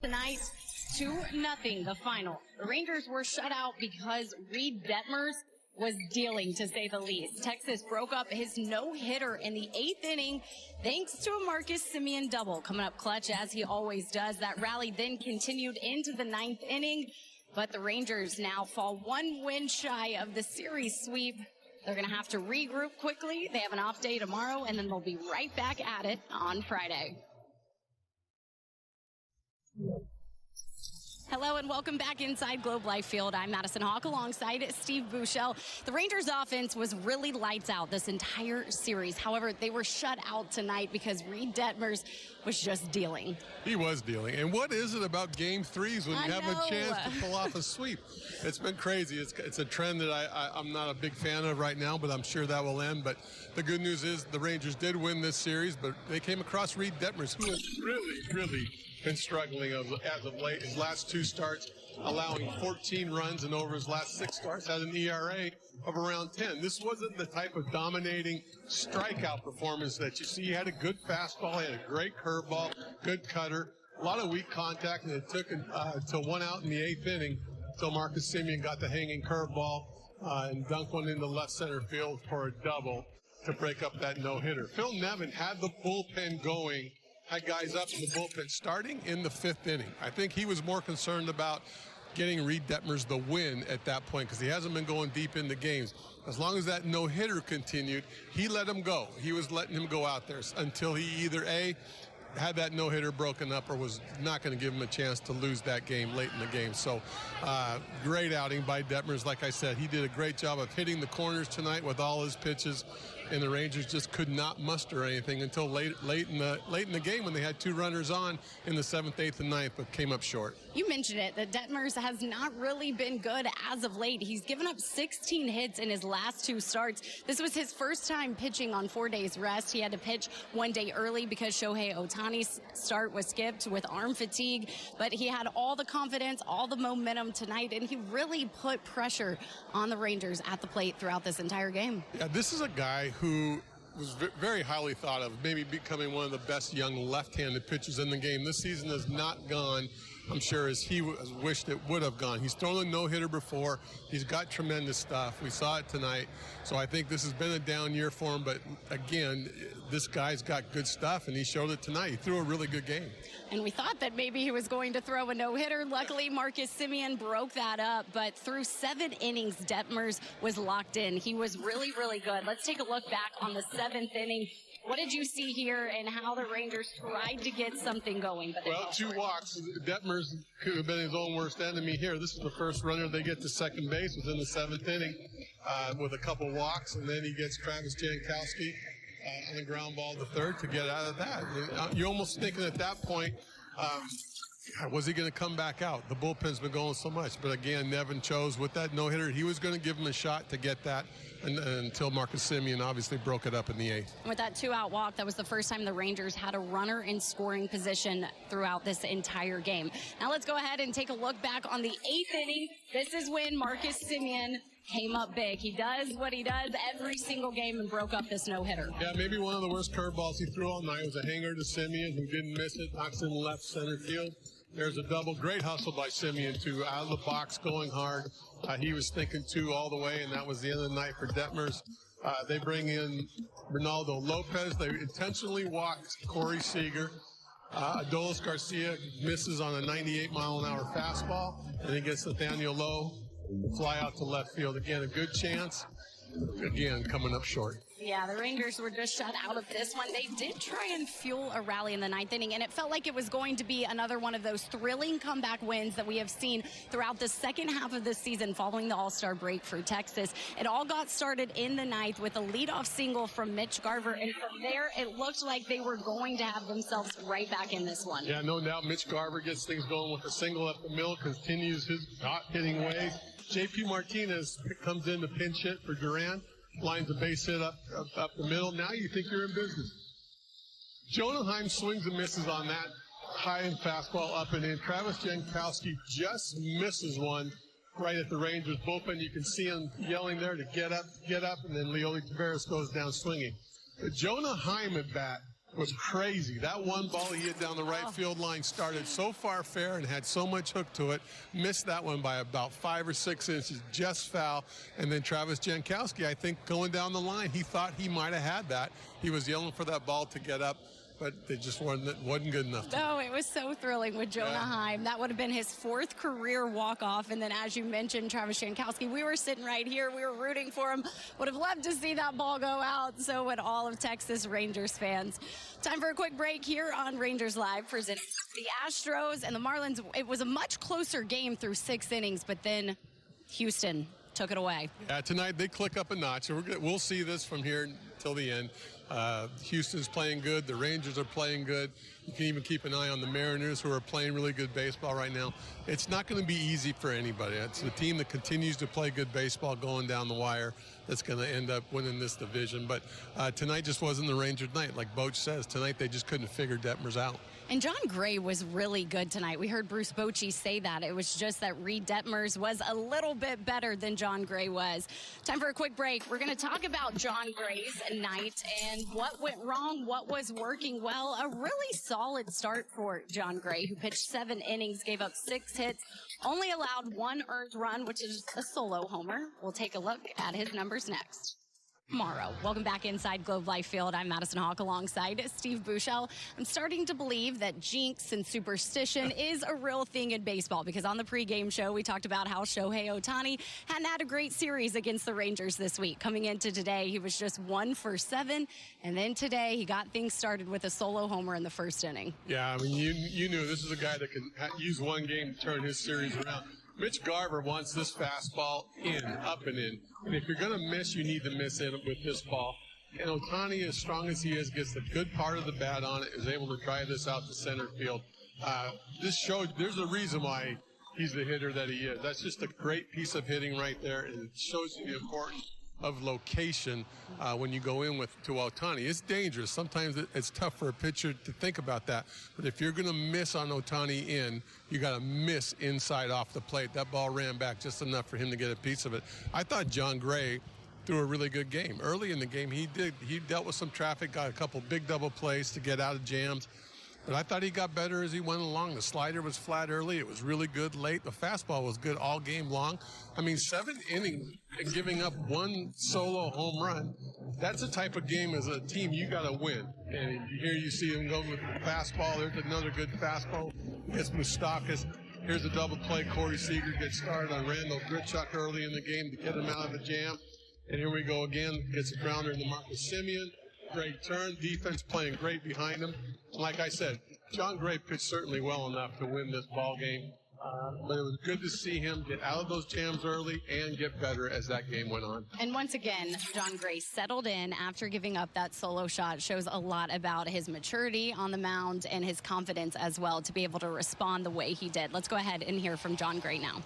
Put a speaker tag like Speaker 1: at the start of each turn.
Speaker 1: Tonight, 2-0, the final. The Rangers were shut out because Reed Detmers was dealing, to say the least. Texas broke up his no-hitter in the 8th inning thanks to a Marcus Semien double. Coming up clutch, as he always does. That rally then continued into the 9th inning, but the Rangers now fall 1 win shy of the series sweep. They're going to have to regroup quickly. They have an off day tomorrow, and then they'll be right back at it on Friday. Hello and welcome back inside Globe Life Field. I'm Madison Hawk alongside Steve Buechele. The Rangers offense was really lights out this entire series. However, they were shut out tonight because Reed Detmers was just dealing.
Speaker 2: He was dealing. And what is it about game threes when you have a chance to pull off a sweep? It's been crazy. It's a trend that I'm not a big fan of right now, but I'm sure that will end. But the good news is the Rangers did win this series, but they came across Reed Detmers, who has really been struggling as of late. His last 2 starts, allowing 14 runs, and over his last 6 starts had an ERA of around 10. This wasn't the type of dominating strikeout performance that you see. He had a good fastball, he had a great curveball, good cutter, a lot of weak contact, and it took till 1 out in the 8th inning until Marcus Semien got the hanging curveball and dunked one into left center field for a double to break up that no-hitter. Phil Nevin had the bullpen going, had guys up in the bullpen starting in the 5th inning. I think he was more concerned about getting Reed Detmers the win at that point because he hasn't been going deep into games. As long as that no-hitter continued, he let him go. He was letting him go out there until he either A, had that no-hitter broken up or was not going to give him a chance to lose that game late in the game. So great outing by Detmers. Like I said, he did a great job of hitting the corners tonight with all his pitches, and the Rangers just could not muster anything until late in the game when they had 2 runners on in the 7th, 8th, and 9th, but came up short.
Speaker 1: You mentioned it, that Detmers has not really been good as of late. He's given up 16 hits in his last 2 starts. This was his first time pitching on 4 days rest. He had to pitch 1 day early because Shohei Ohtani's start was skipped with arm fatigue, but he had all the confidence, all the momentum tonight, and he really put pressure on the Rangers at the plate throughout this entire game.
Speaker 2: Yeah, this is a guy who was very highly thought of, maybe becoming one of the best young left-handed pitchers in the game. This season has not gone, I'm sure, as he wished it would have gone. He's thrown a no-hitter before. He's got tremendous stuff. We saw it tonight. So I think this has been a down year for him. But, again, this guy's got good stuff, and he showed it tonight. He threw a really good game.
Speaker 1: And we thought that maybe he was going to throw a no-hitter. Luckily, Marcus Semien broke that up. But through 7 innings, Detmers was locked in. He was really, really good. Let's take a look back on the 7th inning. What did you see here and how the Rangers tried to get something going? But
Speaker 2: well, 2 walks. Detmers could have been his own worst enemy here. This is the first runner they get to second base within the 7th inning with a couple walks, and then he gets Travis Jankowski on the ground ball to 3rd to get out of that. You're almost thinking at that point, was he going to come back out? The bullpen's been going so much. But again, Nevin chose with that no-hitter. He was going to give him a shot to get that until Marcus Semien obviously broke it up in the 8th.
Speaker 1: With that 2-out walk, that was the first time the Rangers had a runner in scoring position throughout this entire game. Now let's go ahead and take a look back on the 8th inning. This is when Marcus Semien came up big. He does what he does every single game and broke up this no-hitter.
Speaker 2: Yeah, maybe one of the worst curveballs he threw all night was a hanger to Semien, who didn't miss it, knocks in left center field. There's a double. Great hustle by Semien, too, out of the box, going hard. He was thinking 2 all the way, and that was the end of the night for Detmers. They bring in Ronaldo Lopez. They intentionally walked Corey Seager. Adolis Garcia misses on a 98-mile-an-hour fastball, and he gets Nathaniel Lowe fly out to left field. Again, a good chance. Again, coming up short.
Speaker 1: Yeah, the Rangers were just shut out of this one. They did try and fuel a rally in the 9th inning, and it felt like it was going to be another one of those thrilling comeback wins that we have seen throughout the second half of the season following the All-Star break for Texas. It all got started in the 9th with a leadoff single from Mitch Garver, and from there it looked like they were going to have themselves right back in this one.
Speaker 2: Yeah, no doubt. Mitch Garver gets things going with a single up the middle, continues his hot-hitting ways. J.P. Martinez comes in to pinch hit for Duran. Lines a base hit up the middle. Now you think you're in business. Jonah Heim swings and misses on that high-end fastball up and in. Travis Jankowski just misses one right at the Rangers bullpen. You can see him yelling there to get up, and then Leody Taveras goes down swinging. But Jonah Heim at bat was crazy. That one ball he hit down the right field line started so far fair and had so much hook to it. Missed that one by about 5 or 6 inches, just foul. And then Travis Jankowski, I think, going down the line, he thought he might have had that. He was yelling for that ball to get up, but it just wasn't good enough.
Speaker 1: Oh, it was so thrilling with Jonah Heim. That would have been his 4th career walk-off. And then, as you mentioned, Travis Jankowski, we were sitting right here. We were rooting for him. Would have loved to see that ball go out. So would all of Texas Rangers fans. Time for a quick break here on Rangers Live, presenting the Astros and the Marlins. It was a much closer game through 6 innings, but then Houston took it away.
Speaker 2: Yeah, tonight they click up a notch. We'll see this from here till the end. Houston's playing good. The Rangers are playing good. You can even keep an eye on the Mariners, who are playing really good baseball right now. It's not going to be easy for anybody. It's the team that continues to play good baseball going down the wire that's going to end up winning this division. But tonight just wasn't the Rangers' night. Like Boch says, tonight they just couldn't figure Detmers out.
Speaker 1: And John Gray was really good tonight. We heard Bruce Bochy say that. It was just that Reed Detmers was a little bit better than John Gray was. Time for a quick break. We're going to talk about John Gray's night and what went wrong, what was working well. A really solid start for John Gray, who pitched 7 innings, gave up 6 hits, only allowed 1 earned run, which is a solo homer. We'll take a look at his numbers next. Tomorrow. Welcome back inside Globe Life Field. I'm Madison Hawk alongside Steve Buechel. I'm starting to believe that jinx and superstition is a real thing in baseball, because on the pregame show, we talked about how Shohei Ohtani hadn't had a great series against the Rangers this week. Coming into today, he was just 1 for 7. And then today, he got things started with a solo homer in the 1st inning.
Speaker 2: Yeah, I mean, you knew this is a guy that can use one game to turn his series around. Mitch Garver wants this fastball in, up and in. And if you're going to miss, you need to miss in with this ball. And Ohtani, as strong as he is, gets the good part of the bat on it, is able to drive this out to center field. This showed there's a reason why he's the hitter that he is. That's just a great piece of hitting right there, and it shows you the importance of location when you go in to Ohtani. It's dangerous. Sometimes it's tough for a pitcher to think about that. But if you're going to miss on Ohtani in, you got to miss inside off the plate. That ball ran back just enough for him to get a piece of it. I thought John Gray threw a really good game. Early in the game, he dealt with some traffic, got a couple big double plays to get out of jams. But I thought he got better as he went along. The slider was flat early. It was really good late. The fastball was good all game long. I mean, 7 innings and giving up 1 solo home run, that's the type of game as a team you got to win. And here you see him go with the fastball. There's another good fastball. Gets Moustakas. Here's a double play. Corey Seager gets started on Randall Grichuk early in the game to get him out of the jam. And here we go again. Gets a grounder into Marcus Semien. Great turn. Defense playing great behind him. Like I said, John Gray pitched certainly well enough to win this ball game. But it was good to see him get out of those jams early and get better as that game went on.
Speaker 1: And once again, John Gray settled in after giving up that solo shot. Shows a lot about his maturity on the mound and his confidence as well to be able to respond the way he did. Let's go ahead and hear from John Gray now.